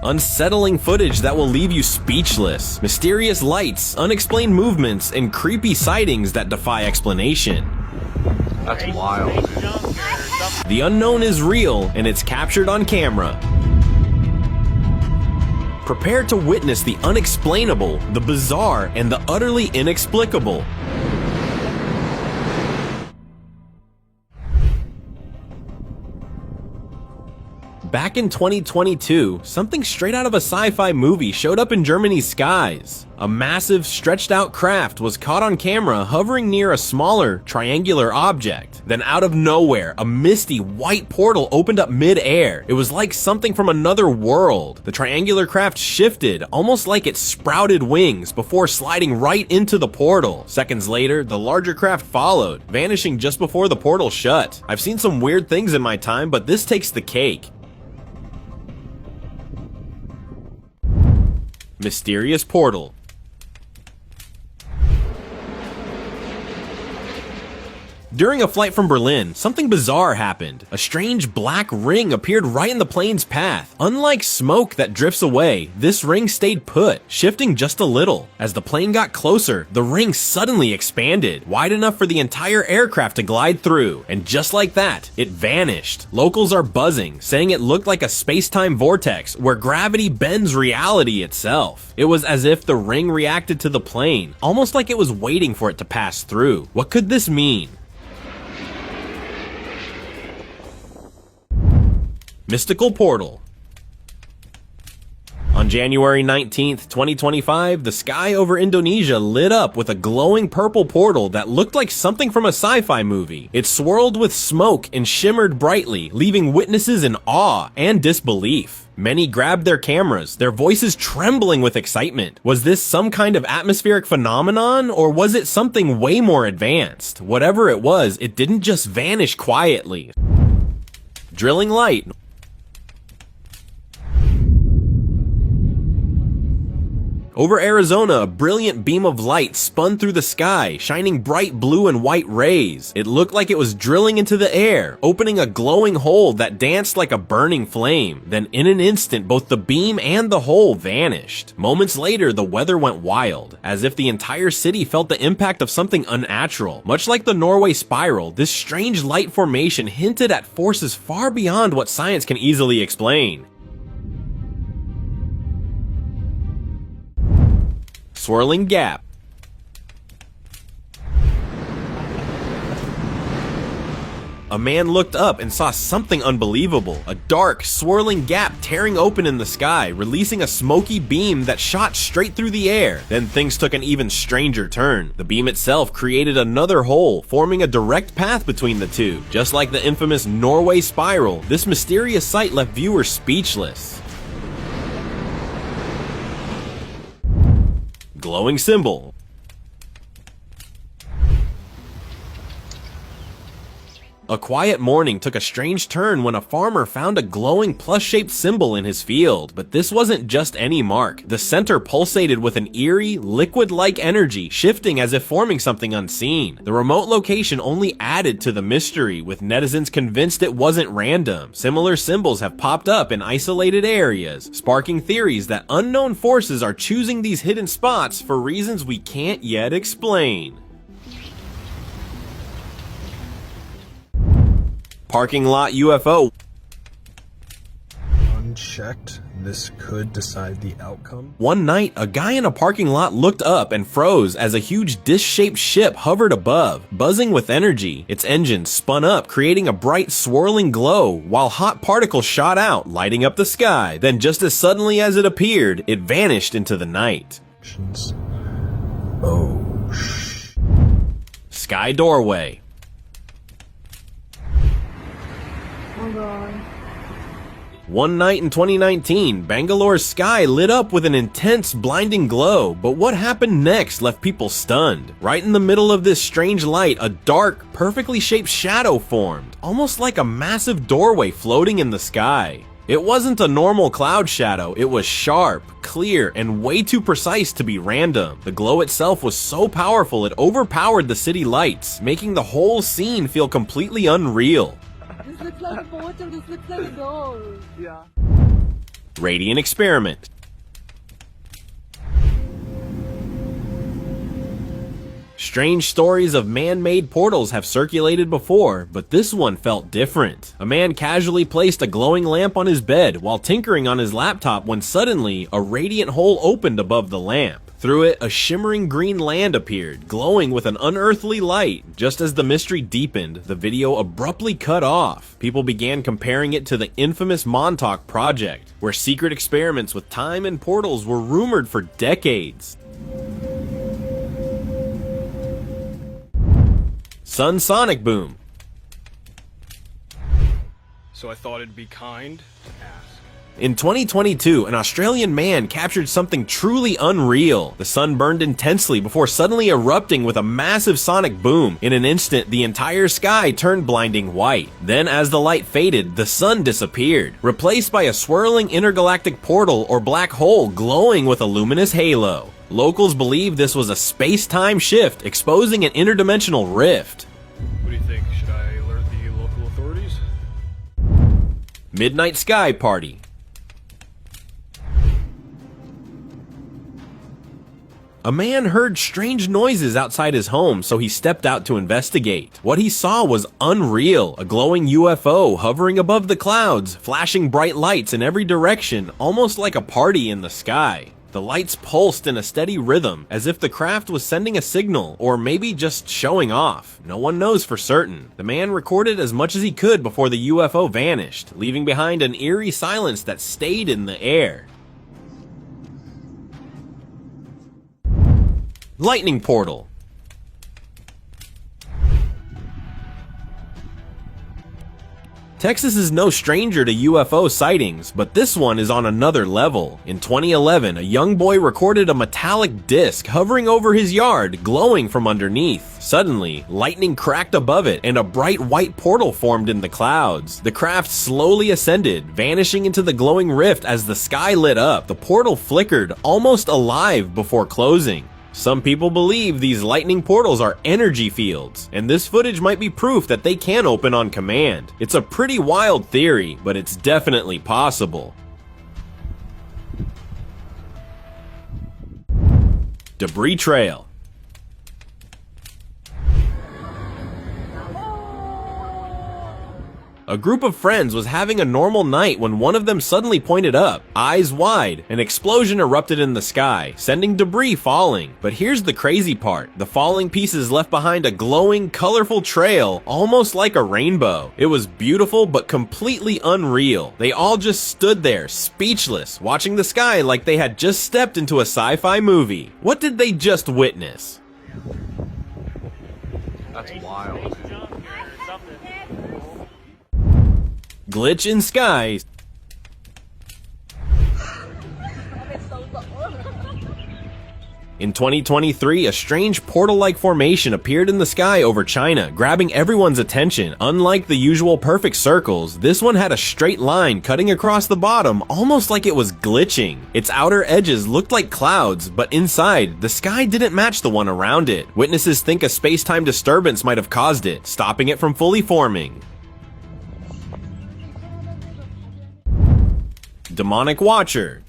Unsettling footage that will leave you speechless. Mysterious lights, unexplained movements, and creepy sightings that defy explanation. That's wild. The unknown is real, and it's captured on camera. Prepare to witness the unexplainable, the bizarre, and the utterly inexplicable. Back in 2022, something straight out of a sci-fi movie showed up in Germany's skies. A massive, stretched-out craft was caught on camera hovering near a smaller, triangular object. Then out of nowhere, a misty, white portal opened up mid-air. It was like something from another world. The triangular craft shifted, almost like it sprouted wings, before sliding right into the portal. Seconds later, the larger craft followed, vanishing just before the portal shut. I've seen some weird things in my time, but this takes the cake. Mysterious portal. During a flight from Berlin, something bizarre happened. A strange black ring appeared right in the plane's path. Unlike smoke that drifts away, this ring stayed put, shifting just a little. As the plane got closer, the ring suddenly expanded, wide enough for the entire aircraft to glide through. And just like that, it vanished. Locals are buzzing, saying it looked like a space-time vortex where gravity bends reality itself. It was as if the ring reacted to the plane, almost like it was waiting for it to pass through. What could this mean? Mystical portal. On January 19th, 2025, the sky over Indonesia lit up with a glowing purple portal that looked like something from a sci-fi movie. It swirled with smoke and shimmered brightly, leaving witnesses in awe and disbelief. Many grabbed their cameras, their voices trembling with excitement. Was this some kind of atmospheric phenomenon, or was it something way more advanced? Whatever it was, it didn't just vanish quietly. Drilling light. Over Arizona, a brilliant beam of light spun through the sky, shining bright blue and white rays. It looked like it was drilling into the air, opening a glowing hole that danced like a burning flame. Then in an instant, both the beam and the hole vanished. Moments later, the weather went wild, as if the entire city felt the impact of something unnatural. Much like the Norway spiral, this strange light formation hinted at forces far beyond what science can easily explain. Swirling gap. A man looked up and saw something unbelievable. A dark, swirling gap tearing open in the sky, releasing a smoky beam that shot straight through the air. Then things took an even stranger turn. The beam itself created another hole, forming a direct path between the two. Just like the infamous Norway spiral, this mysterious sight left viewers speechless. Glowing symbol. A quiet morning took a strange turn when a farmer found a glowing plus-shaped symbol in his field. But this wasn't just any mark. The center pulsated with an eerie, liquid-like energy, shifting as if forming something unseen. The remote location only added to the mystery, with netizens convinced it wasn't random. Similar symbols have popped up in isolated areas, sparking theories that unknown forces are choosing these hidden spots for reasons we can't yet explain. Parking lot UFO. Unchecked, this could decide the outcome. One night, a guy in a parking lot looked up and froze as a huge disc-shaped ship hovered above, buzzing with energy. Its engines spun up, creating a bright, swirling glow, while hot particles shot out, lighting up the sky. Then just as suddenly as it appeared, it vanished into the night. Sky doorway. One night in 2019, Bangalore's sky lit up with an intense, blinding glow, but what happened next left people stunned. Right in the middle of this strange light, a dark, perfectly shaped shadow formed, almost like a massive doorway floating in the sky. It wasn't a normal cloud shadow, it was sharp, clear, and way too precise to be random. The glow itself was so powerful it overpowered the city lights, making the whole scene feel completely unreal. This looks like a portal, this looks like a door. Yeah. Radiant experiment. Strange stories of man-made portals have circulated before, but this one felt different. A man casually placed a glowing lamp on his bed while tinkering on his laptop when suddenly a radiant hole opened above the lamp. Through it, a shimmering green land appeared, glowing with an unearthly light. Just as the mystery deepened, the video abruptly cut off. People began comparing it to the infamous Montauk Project, where secret experiments with time and portals were rumored for decades. Sun sonic boom. So I thought it'd be kind to ask. In 2022, an Australian man captured something truly unreal. The sun burned intensely before suddenly erupting with a massive sonic boom. In an instant, the entire sky turned blinding white. Then, as the light faded, the sun disappeared, replaced by a swirling intergalactic portal or black hole glowing with a luminous halo. Locals believe this was a space-time shift, exposing an interdimensional rift. What do you think? Should I alert the local authorities? Midnight Sky Party. A man heard strange noises outside his home, so he stepped out to investigate. What he saw was unreal, a glowing UFO hovering above the clouds, flashing bright lights in every direction, almost like a party in the sky. The lights pulsed in a steady rhythm, as if the craft was sending a signal, or maybe just showing off. No one knows for certain. The man recorded as much as he could before the UFO vanished, leaving behind an eerie silence that stayed in the air. Lightning portal. Texas is no stranger to UFO sightings, but this one is on another level. In 2011, a young boy recorded a metallic disc hovering over his yard, glowing from underneath. Suddenly, lightning cracked above it, and a bright white portal formed in the clouds. The craft slowly ascended, vanishing into the glowing rift as the sky lit up. The portal flickered, almost alive, before closing. Some people believe these lightning portals are energy fields, and this footage might be proof that they can open on command. It's a pretty wild theory, but it's definitely possible. Debris trail. A group of friends was having a normal night when one of them suddenly pointed up, eyes wide. An explosion erupted in the sky, sending debris falling. But here's the crazy part. The falling pieces left behind a glowing, colorful trail, almost like a rainbow. It was beautiful but completely unreal. They all just stood there, speechless, watching the sky like they had just stepped into a sci-fi movie. What did they just witness? That's wild. Glitch in skies. In 2023, a strange portal-like formation appeared in the sky over China, grabbing everyone's attention. Unlike the usual perfect circles, this one had a straight line cutting across the bottom, almost like it was glitching. Its outer edges looked like clouds, but inside, the sky didn't match the one around it. Witnesses think a space-time disturbance might have caused it, stopping it from fully forming. Demonic Watcher.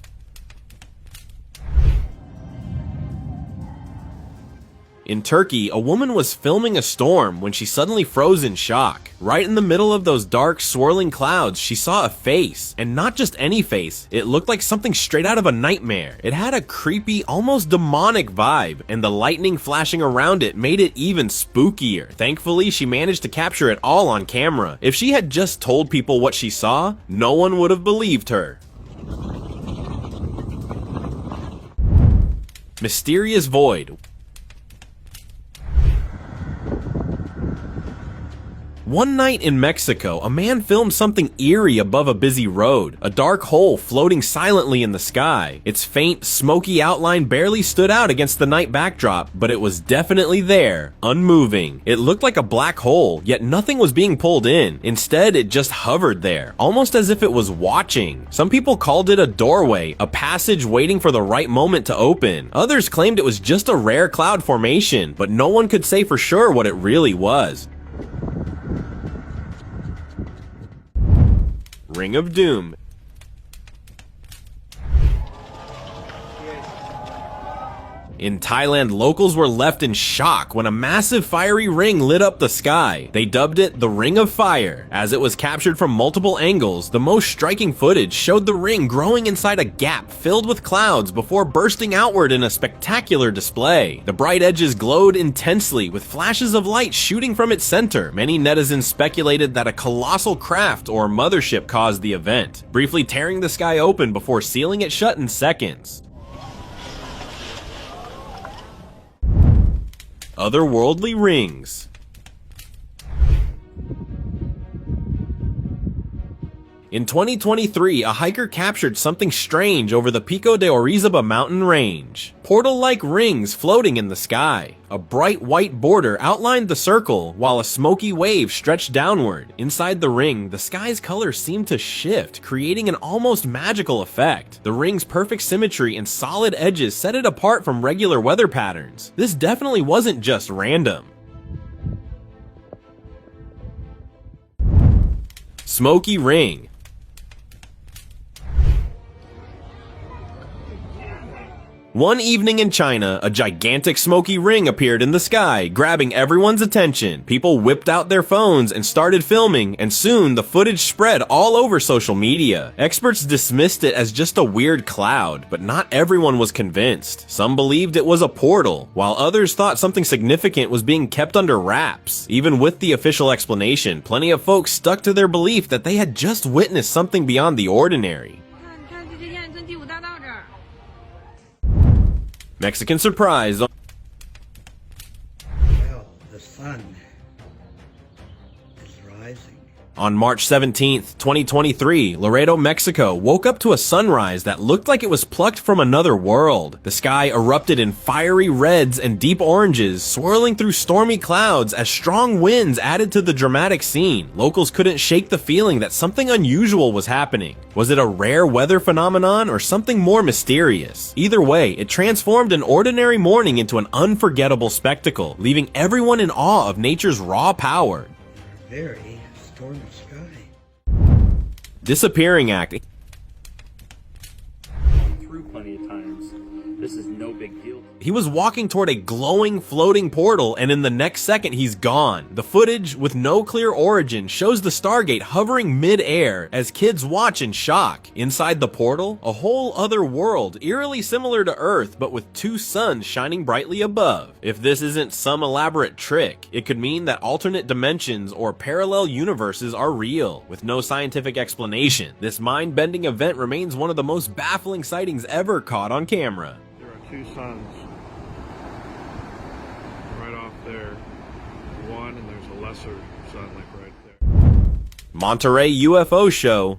In Turkey, a woman was filming a storm when she suddenly froze in shock. Right in the middle of those dark, swirling clouds, she saw a face. And not just any face, it looked like something straight out of a nightmare. It had a creepy, almost demonic vibe, and the lightning flashing around it made it even spookier. Thankfully, she managed to capture it all on camera. If she had just told people what she saw, no one would have believed her. Mysterious void. One night in Mexico, a man filmed something eerie above a busy road, a dark hole floating silently in the sky. Its faint, smoky outline barely stood out against the night backdrop, but it was definitely there, unmoving. It looked like a black hole, yet nothing was being pulled in. Instead, it just hovered there, almost as if it was watching. Some people called it a doorway, a passage waiting for the right moment to open. Others claimed it was just a rare cloud formation, but no one could say for sure what it really was. Ring of Doom. In Thailand, locals were left in shock when a massive fiery ring lit up the sky. They dubbed it the Ring of Fire. As it was captured from multiple angles, the most striking footage showed the ring growing inside a gap filled with clouds before bursting outward in a spectacular display. The bright edges glowed intensely with flashes of light shooting from its center. Many netizens speculated that a colossal craft or mothership caused the event, briefly tearing the sky open before sealing it shut in seconds. Otherworldly rings. In 2023, a hiker captured something strange over the Pico de Orizaba mountain range. Portal-like rings floating in the sky. A bright white border outlined the circle, while a smoky wave stretched downward. Inside the ring, the sky's color seemed to shift, creating an almost magical effect. The ring's perfect symmetry and solid edges set it apart from regular weather patterns. This definitely wasn't just random. Smoky ring. One evening in China, a gigantic smoky ring appeared in the sky, grabbing everyone's attention. People whipped out their phones and started filming, and soon the footage spread all over social media. Experts dismissed it as just a weird cloud, but not everyone was convinced. Some believed it was a portal, while others thought something significant was being kept under wraps. Even with the official explanation, plenty of folks stuck to their belief that they had just witnessed something beyond the ordinary. Mexican surprise. Well, the sun is rising. On March 17th, 2023, Laredo, Mexico woke up to a sunrise that looked like it was plucked from another world. The sky erupted in fiery reds and deep oranges, swirling through stormy clouds as strong winds added to the dramatic scene. Locals couldn't shake the feeling that something unusual was happening. Was it a rare weather phenomenon or something more mysterious? Either way, it transformed an ordinary morning into an unforgettable spectacle, leaving everyone in awe of nature's raw power. Very stormy sky. Disappearing act. Through plenty of times. This is no big deal. He was walking toward a glowing, floating portal, and in the next second, he's gone. The footage, with no clear origin, shows the Stargate hovering mid-air as kids watch in shock. Inside the portal, a whole other world, eerily similar to Earth, but with two suns shining brightly above. If this isn't some elaborate trick, it could mean that alternate dimensions or parallel universes are real, with no scientific explanation. This mind-bending event remains one of the most baffling sightings ever caught on camera. There are two suns right off there. One, and there's a lesser sun like right there. Monterey UFO show.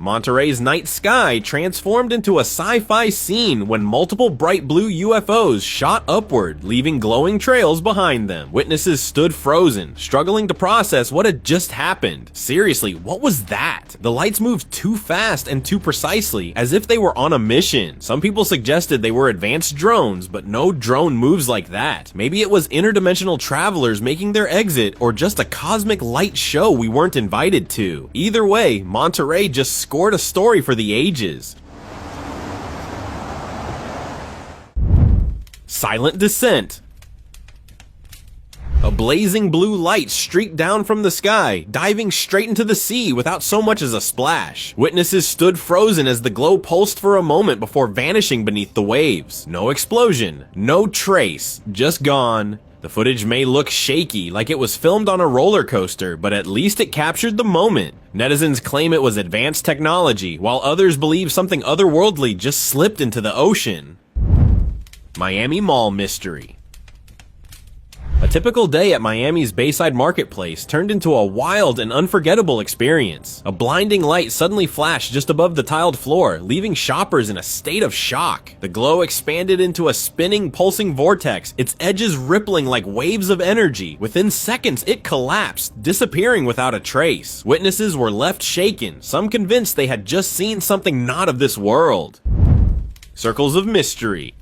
Monterey's night sky transformed into a sci-fi scene when multiple bright blue UFOs shot upward, leaving glowing trails behind them. Witnesses stood frozen, struggling to process what had just happened. Seriously, what was that? The lights moved too fast and too precisely, as if they were on a mission. Some people suggested they were advanced drones, but no drone moves like that. Maybe it was interdimensional travelers making their exit, or just a cosmic light show we weren't invited to. Either way, Monterey just scored a story for the ages. Silent descent. A blazing blue light streaked down from the sky, diving straight into the sea without so much as a splash. Witnesses stood frozen as the glow pulsed for a moment before vanishing beneath the waves. No explosion, no trace, just gone. The footage may look shaky, like it was filmed on a roller coaster, but at least it captured the moment. Netizens claim it was advanced technology, while others believe something otherworldly just slipped into the ocean. Miami Mall mystery. A typical day at Miami's Bayside Marketplace turned into a wild and unforgettable experience. A blinding light suddenly flashed just above the tiled floor, leaving shoppers in a state of shock. The glow expanded into a spinning, pulsing vortex, its edges rippling like waves of energy. Within seconds, it collapsed, disappearing without a trace. Witnesses were left shaken, some convinced they had just seen something not of this world. Circles of mystery.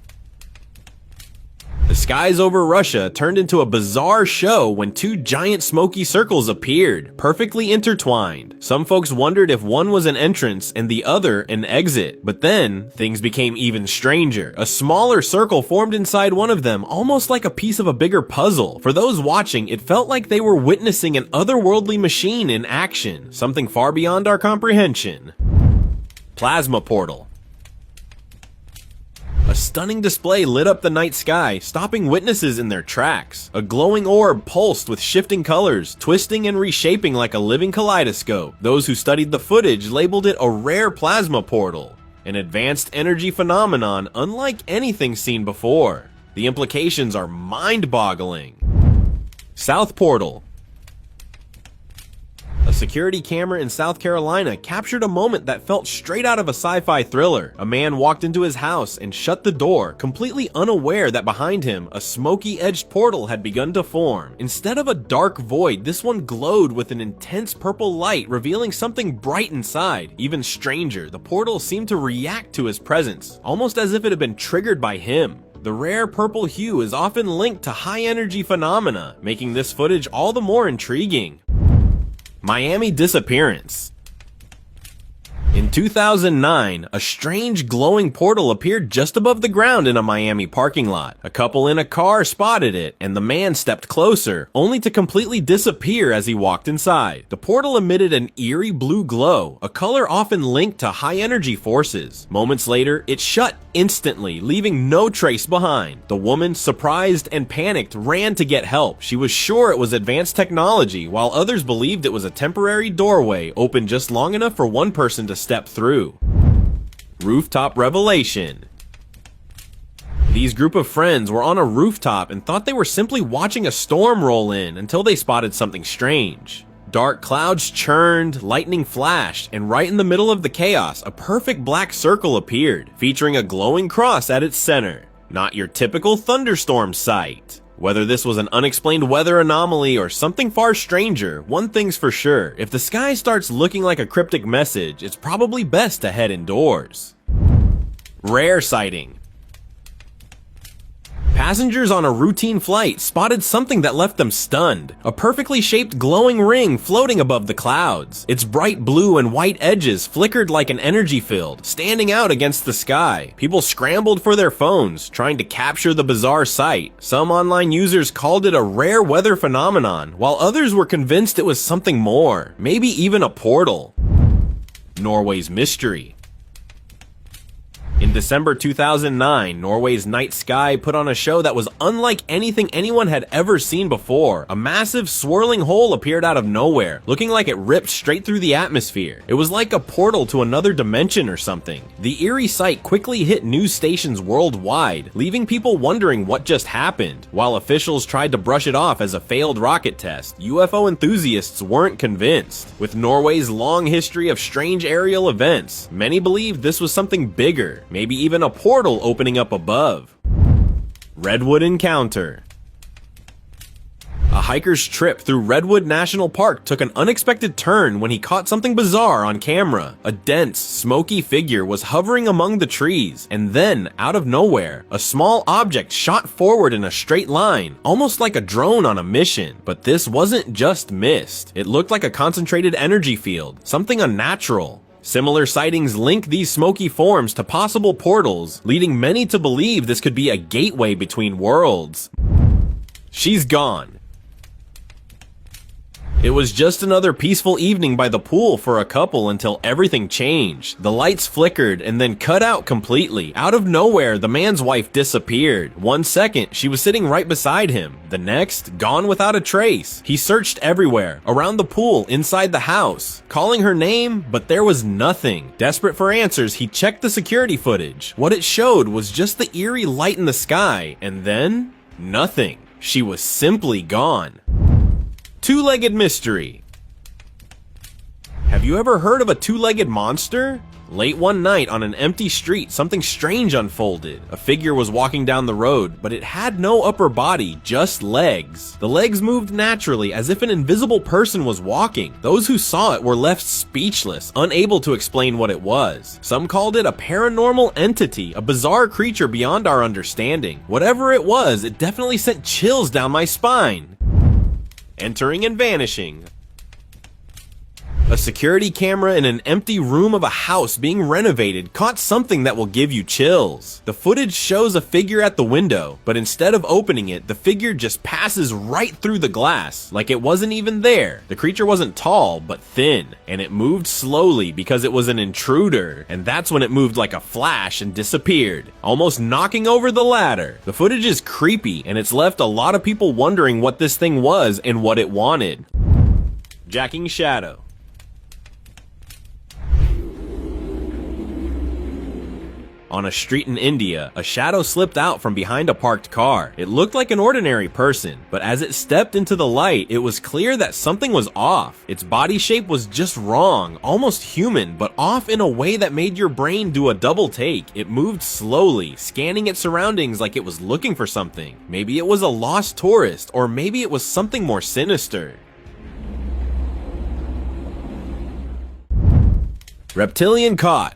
The skies over Russia turned into a bizarre show when two giant smoky circles appeared, perfectly intertwined. Some folks wondered if one was an entrance and the other an exit, but then things became even stranger. A smaller circle formed inside one of them, almost like a piece of a bigger puzzle. For those watching, it felt like they were witnessing an otherworldly machine in action, something far beyond our comprehension. Plasma portal. A stunning display lit up the night sky, stopping witnesses in their tracks. A glowing orb pulsed with shifting colors, twisting and reshaping like a living kaleidoscope. Those who studied the footage labeled it a rare plasma portal, an advanced energy phenomenon unlike anything seen before. The implications are mind-boggling. South Portal. A security camera in South Carolina captured a moment that felt straight out of a sci-fi thriller. A man walked into his house and shut the door, completely unaware that behind him, a smoky-edged portal had begun to form. Instead of a dark void, this one glowed with an intense purple light, revealing something bright inside. Even stranger, the portal seemed to react to his presence, almost as if it had been triggered by him. The rare purple hue is often linked to high-energy phenomena, making this footage all the more intriguing. Miami disappearance. In 2009, a strange glowing portal appeared just above the ground in a Miami parking lot. A couple in a car spotted it, and the man stepped closer, only to completely disappear as he walked inside. The portal emitted an eerie blue glow, a color often linked to high-energy forces. Moments later, it shut instantly, leaving no trace behind. The woman, surprised and panicked, ran to get help. She was sure it was advanced technology, while others believed it was a temporary doorway open just long enough for one person to step through. Rooftop revelation. These group of friends were on a rooftop and thought they were simply watching a storm roll in until they spotted something strange. Dark clouds churned, lightning flashed, and right in the middle of the chaos, a perfect black circle appeared, featuring a glowing cross at its center. Not your typical thunderstorm sight. Whether this was an unexplained weather anomaly or something far stranger, one thing's for sure, if the sky starts looking like a cryptic message, it's probably best to head indoors. Rare sighting. Passengers on a routine flight spotted something that left them stunned. A perfectly shaped glowing ring floating above the clouds. Its bright blue and white edges flickered like an energy field, standing out against the sky. People scrambled for their phones, trying to capture the bizarre sight. Some online users called it a rare weather phenomenon, while others were convinced it was something more, maybe even a portal. Norway's mystery. In December 2009, Norway's night sky put on a show that was unlike anything anyone had ever seen before. A massive swirling hole appeared out of nowhere, looking like it ripped straight through the atmosphere. It was like a portal to another dimension or something. The eerie sight quickly hit news stations worldwide, leaving people wondering what just happened. While officials tried to brush it off as a failed rocket test, UFO enthusiasts weren't convinced. With Norway's long history of strange aerial events, many believed this was something bigger. Maybe even a portal opening up above. Redwood encounter. A hiker's trip through Redwood National Park took an unexpected turn when he caught something bizarre on camera. A dense, smoky figure was hovering among the trees, and then, out of nowhere, a small object shot forward in a straight line, almost like a drone on a mission. But this wasn't just mist. It looked like a concentrated energy field, something unnatural. Similar sightings link these smoky forms to possible portals, leading many to believe this could be a gateway between worlds. She's gone. It was just another peaceful evening by the pool for a couple until everything changed. The lights flickered and then cut out completely. Out of nowhere, the man's wife disappeared. 1 second, she was sitting right beside him. The next, gone without a trace. He searched everywhere, around the pool, inside the house, calling her name, but there was nothing. Desperate for answers, he checked the security footage. What it showed was just the eerie light in the sky, and then, nothing. She was simply gone. Two-legged mystery. Have you ever heard of a two-legged monster? Late one night on an empty street, something strange unfolded. A figure was walking down the road, but it had no upper body, just legs. The legs moved naturally, as if an invisible person was walking. Those who saw it were left speechless, unable to explain what it was. Some called it a paranormal entity, a bizarre creature beyond our understanding. Whatever it was, it definitely sent chills down my spine. Entering and vanishing. A security camera in an empty room of a house being renovated caught something that will give you chills. The footage shows a figure at the window, but instead of opening it, the figure just passes right through the glass, like it wasn't even there. The creature wasn't tall, but thin, and it moved slowly because it was an intruder, and that's when it moved like a flash and disappeared, almost knocking over the ladder. The footage is creepy, and it's left a lot of people wondering what this thing was and what it wanted. Jacking shadow. On a street in India, a shadow slipped out from behind a parked car. It looked like an ordinary person, but as it stepped into the light, it was clear that something was off. Its body shape was just wrong, almost human, but off in a way that made your brain do a double take. It moved slowly, scanning its surroundings like it was looking for something. Maybe it was a lost tourist, or maybe it was something more sinister. Reptilian caught.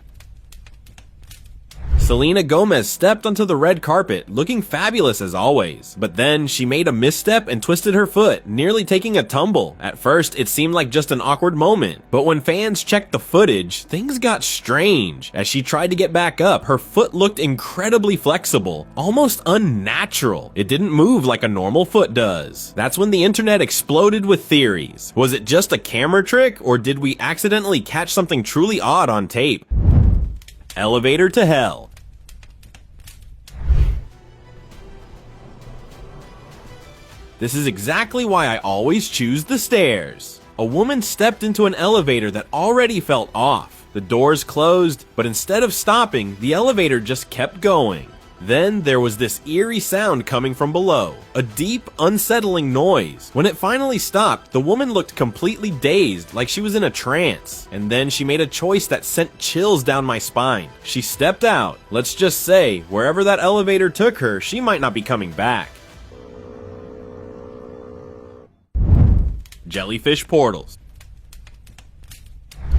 Selena Gomez stepped onto the red carpet, looking fabulous as always. But then, she made a misstep and twisted her foot, nearly taking a tumble. At first, it seemed like just an awkward moment. But when fans checked the footage, things got strange. As she tried to get back up, her foot looked incredibly flexible, almost unnatural. It didn't move like a normal foot does. That's when the internet exploded with theories. Was it just a camera trick, or did we accidentally catch something truly odd on tape? Elevator to hell. This is exactly why I always choose the stairs. A woman stepped into an elevator that already felt off. The doors closed, but instead of stopping, the elevator just kept going. Then there was this eerie sound coming from below, a deep, unsettling noise. When it finally stopped, the woman looked completely dazed, like she was in a trance. And then she made a choice that sent chills down my spine. She stepped out. Let's just say, wherever that elevator took her, she might not be coming back. Jellyfish portals.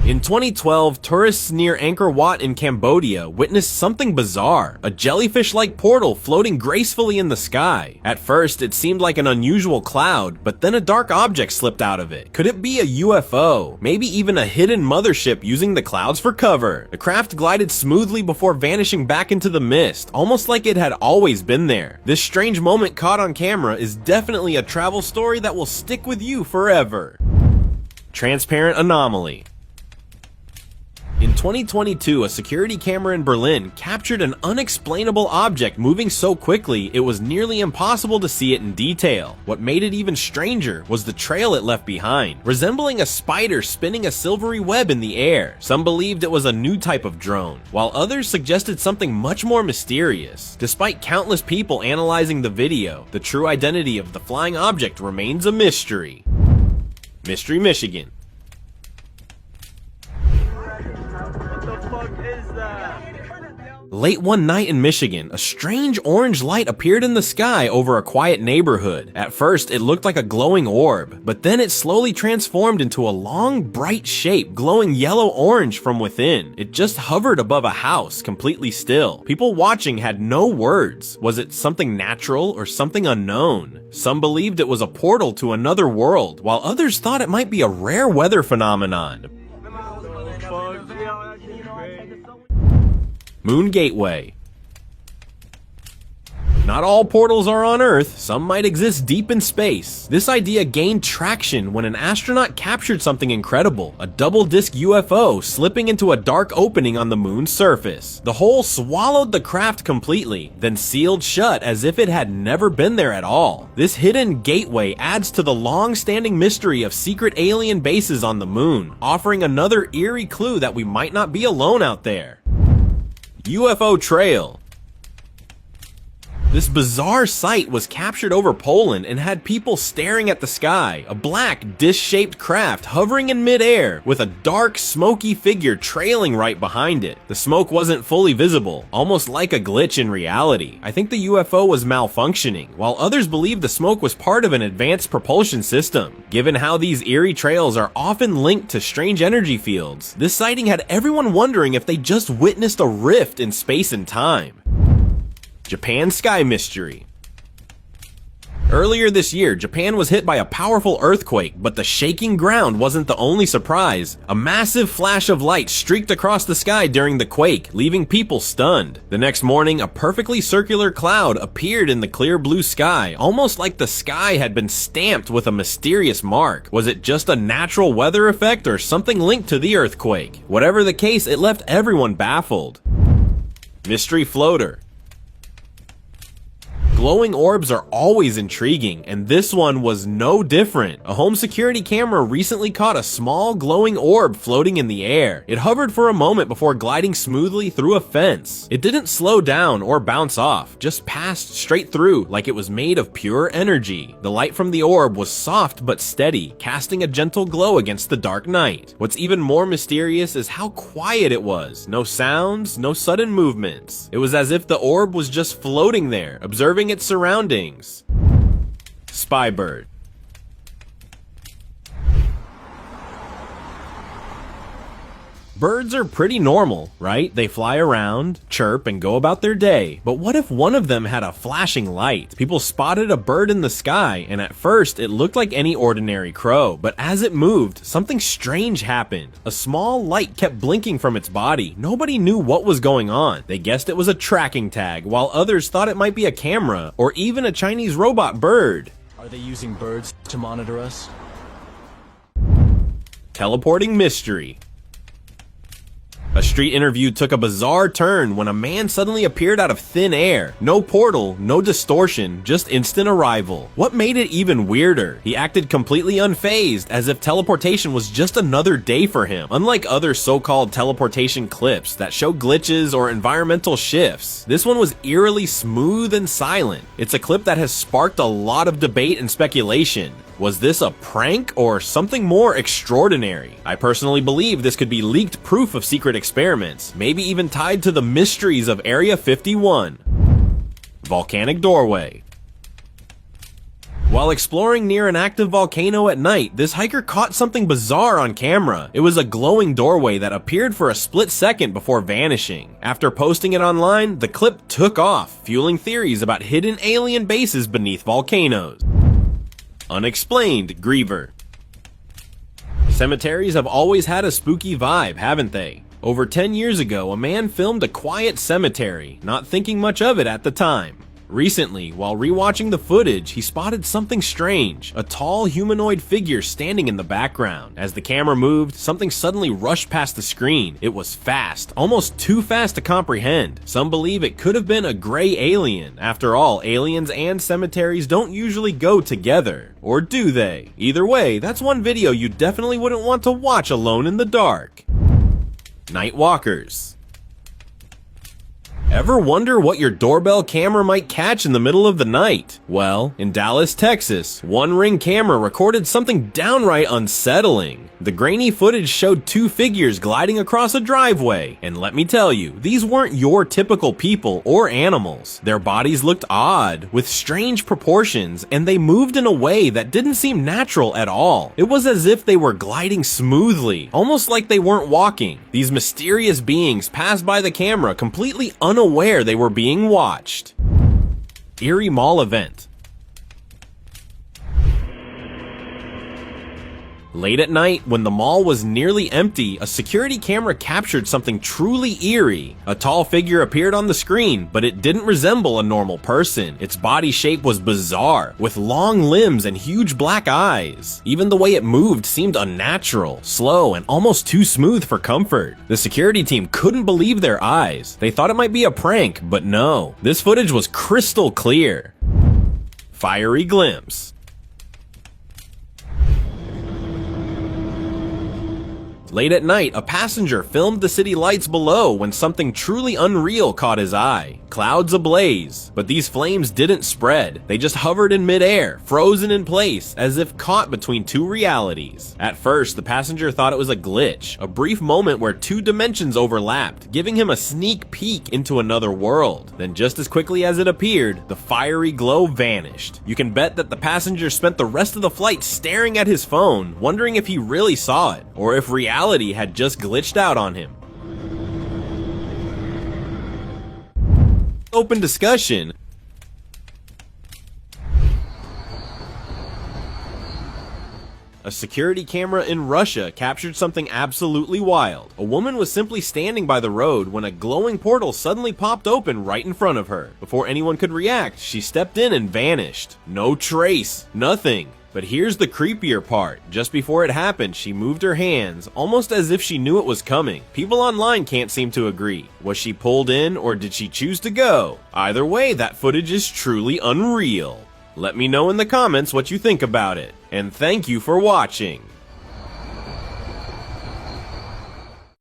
In 2012, tourists near Angkor Wat in Cambodia witnessed something bizarre, a jellyfish-like portal floating gracefully in the sky. At first, it seemed like an unusual cloud, but then a dark object slipped out of it. Could it be a UFO? Maybe even a hidden mothership using the clouds for cover? The craft glided smoothly before vanishing back into the mist, almost like it had always been there. This strange moment caught on camera is definitely a travel story that will stick with you forever. Transparent anomaly. In 2022, a security camera in Berlin captured an unexplainable object moving so quickly it was nearly impossible to see it in detail. What made it even stranger was the trail it left behind, resembling a spider spinning a silvery web in the air. Some believed it was a new type of drone, while others suggested something much more mysterious. Despite countless people analyzing the video, the true identity of the flying object remains a mystery. Mystery, Michigan. Late one night in Michigan, a strange orange light appeared in the sky over a quiet neighborhood. At first, it looked like a glowing orb, but then it slowly transformed into a long, bright shape, glowing yellow-orange from within. It just hovered above a house, completely still. People watching had no words. Was it something natural or something unknown? Some believed it was a portal to another world, while others thought it might be a rare weather phenomenon. Moon Gateway. Not all portals are on Earth, some might exist deep in space. This idea gained traction when an astronaut captured something incredible, a double-disc UFO slipping into a dark opening on the moon's surface. The hole swallowed the craft completely, then sealed shut as if it had never been there at all. This hidden gateway adds to the long-standing mystery of secret alien bases on the moon, offering another eerie clue that we might not be alone out there. UFO Trail. This bizarre sight was captured over Poland and had people staring at the sky, a black, dish-shaped craft hovering in midair with a dark, smoky figure trailing right behind it. The smoke wasn't fully visible, almost like a glitch in reality. I think the UFO was malfunctioning, while others believe the smoke was part of an advanced propulsion system. Given how these eerie trails are often linked to strange energy fields, this sighting had everyone wondering if they just witnessed a rift in space and time. Japan Sky Mystery. Earlier this year, Japan was hit by a powerful earthquake, but the shaking ground wasn't the only surprise. A massive flash of light streaked across the sky during the quake, leaving people stunned. The next morning, a perfectly circular cloud appeared in the clear blue sky, almost like the sky had been stamped with a mysterious mark. Was it just a natural weather effect or something linked to the earthquake? Whatever the case, it left everyone baffled. Mystery Floater. Glowing orbs are always intriguing, and this one was no different. A home security camera recently caught a small glowing orb floating in the air. It hovered for a moment before gliding smoothly through a fence. It didn't slow down or bounce off, just passed straight through like it was made of pure energy. The light from the orb was soft but steady, casting a gentle glow against the dark night. What's even more mysterious is how quiet it was. No sounds, no sudden movements. It was as if the orb was just floating there, observing its surroundings. Spybird. Birds are pretty normal, right? They fly around, chirp, and go about their day. But what if one of them had a flashing light? People spotted a bird in the sky, and at first it looked like any ordinary crow. But as it moved, something strange happened. A small light kept blinking from its body. Nobody knew what was going on. They guessed it was a tracking tag, while others thought it might be a camera, or even a Chinese robot bird. Are they using birds to monitor us? Teleporting mystery. A street interview took a bizarre turn when a man suddenly appeared out of thin air. No portal, no distortion, just instant arrival. What made it even weirder? He acted completely unfazed, as if teleportation was just another day for him. Unlike other so-called teleportation clips that show glitches or environmental shifts, this one was eerily smooth and silent. It's a clip that has sparked a lot of debate and speculation. Was this a prank or something more extraordinary? I personally believe this could be leaked proof of secret experiments, maybe even tied to the mysteries of Area 51. Volcanic doorway. While exploring near an active volcano at night, this hiker caught something bizarre on camera. It was a glowing doorway that appeared for a split second before vanishing. After posting it online, the clip took off, fueling theories about hidden alien bases beneath volcanoes. Unexplained Griever. Cemeteries have always had a spooky vibe, haven't they? Over 10 years ago, a man filmed a quiet cemetery, not thinking much of it at the time. Recently, while rewatching the footage, he spotted something strange, a tall humanoid figure standing in the background. As the camera moved, something suddenly rushed past the screen. It was fast, almost too fast to comprehend. Some believe it could have been a gray alien. After all, aliens and cemeteries don't usually go together. Or do they? Either way, that's one video you definitely wouldn't want to watch alone in the dark. Night walkers. Ever wonder what your doorbell camera might catch in the middle of the night? Well, in Dallas, Texas, one Ring camera recorded something downright unsettling. The grainy footage showed two figures gliding across a driveway, and let me tell you, these weren't your typical people or animals. Their bodies looked odd, with strange proportions, and they moved in a way that didn't seem natural at all. It was as if they were gliding smoothly, almost like they weren't walking. These mysterious beings passed by the camera completely unaware they were being watched. Eerie Mall event. Late at night, when the mall was nearly empty, a security camera captured something truly eerie. A tall figure appeared on the screen, but it didn't resemble a normal person. Its body shape was bizarre, with long limbs and huge black eyes. Even the way it moved seemed unnatural, slow, and almost too smooth for comfort. The security team couldn't believe their eyes. They thought it might be a prank, but no. This footage was crystal clear. Fiery glimpse. Late at night, a passenger filmed the city lights below when something truly unreal caught his eye. Clouds ablaze, but these flames didn't spread. They just hovered in midair, frozen in place, as if caught between two realities. At first, the passenger thought it was a glitch, a brief moment where two dimensions overlapped, giving him a sneak peek into another world. Then just as quickly as it appeared, the fiery glow vanished. You can bet that the passenger spent the rest of the flight staring at his phone, wondering if he really saw it, or if reality had just glitched out on him. Open discussion. A security camera in Russia captured something absolutely wild. A woman was simply standing by the road when a glowing portal suddenly popped open right in front of her. Before anyone could react, she stepped in and vanished. No trace, nothing. But here's the creepier part. Just before it happened, she moved her hands, almost as if she knew it was coming. People online can't seem to agree. Was she pulled in, or did she choose to go? Either way, that footage is truly unreal. Let me know in the comments what you think about it. And thank you for watching.